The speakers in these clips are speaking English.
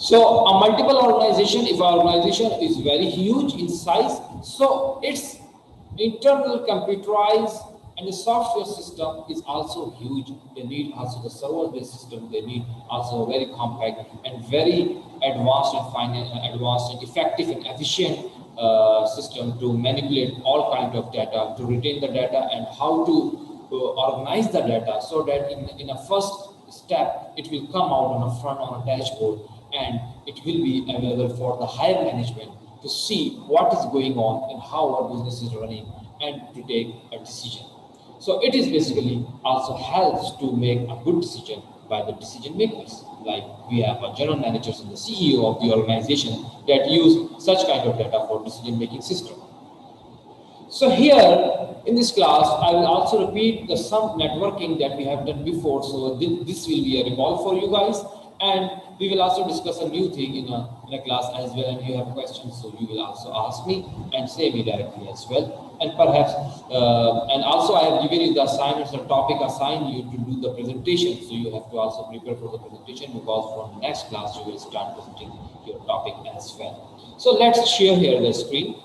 So a multiple organization, if our organization is very huge in size, so its internal computerized and the software system is also huge. They need also the server-based system. They need also a very compact and very advanced and effective and efficient system to manipulate all kinds of data, to retain the data, and how to organize the data so that in a first step it will come out on a front on a dashboard, and it will be available for the higher management to see what is going on and how our business is running and to take a decision. So it is basically also helps to make a good decision by the decision makers. Like we have a general managers and the CEO of the organization that use such kind of data for decision making system. So here in this class, I will also repeat the some networking that we have done before. So this will be a recall for you guys, and we will also discuss a new thing in a class as well. And you have questions, so you will also ask me and say me directly as well. And perhaps, and also I have given you the assignments, the topic assigned you to do the presentation. So you have to also prepare for the presentation, because from the next class you will start presenting your topic as well. So let's share here the screen.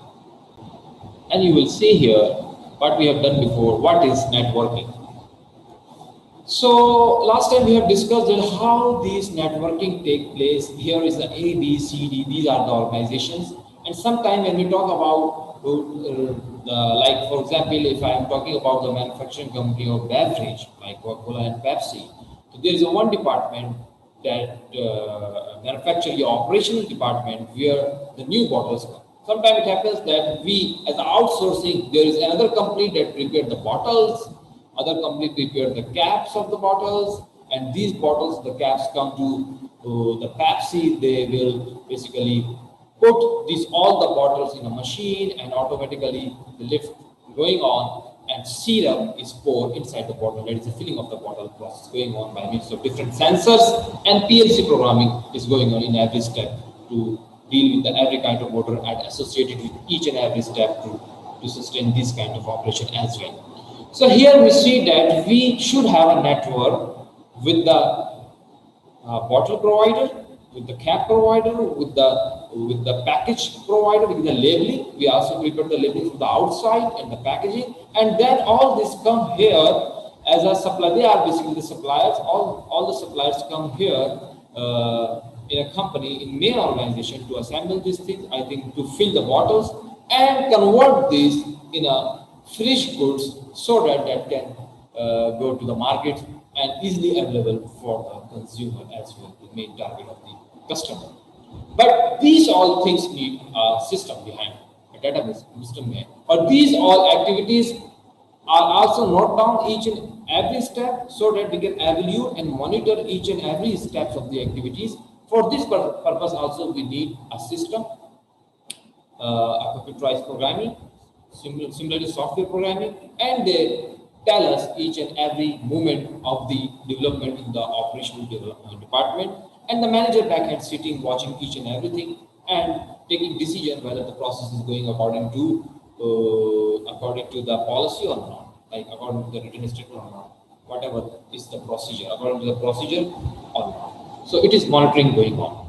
And you will see here what we have done before, what is networking. So last time we have discussed that how these networking take place. Here is the A, B, C, D, these are the organizations. And sometimes when we talk about, like for example, if I am talking about the manufacturing company of beverage, like Coca-Cola and Pepsi, so there is a one department that manufacture the operational department where the new bottles come. Sometimes it happens that we, as outsourcing, there is another company that prepared the bottles, other company prepared the caps of the bottles, and these bottles, the caps come to the Pepsi. They will basically put all the bottles in a machine, and automatically the lift going on, and syrup is poured inside the bottle. That is the filling of the bottle process going on by means of different sensors, and PLC programming is going on in every step to deal with every kind of water and associated with each and every step to sustain this kind of operation as well. So here we see that we should have a network with the bottle provider, with the cap provider, with the package provider, with the labeling. We also prepare the labeling from the outside and the packaging, and then all this come here as a supply. They are basically the suppliers. All the suppliers come here in a company, in main organization, to assemble these things, I think, to fill the bottles and convert these in a finished goods so that can go to the market and easily available for the consumer as well, the main target of the customer. But these all things need a system behind, a database system behind. But these all activities are also note down each and every step so that we can evaluate and monitor each and every steps of the activities. For this purpose also we need a system, a computerized programming, similarly software programming, and they tell us each and every movement of the development in the operational department, and the manager backhand sitting watching each and everything and taking decision whether the process is going according to the policy or not, like according to the written statement or not, whatever is the procedure, according to the procedure or not. So it is monitoring going on.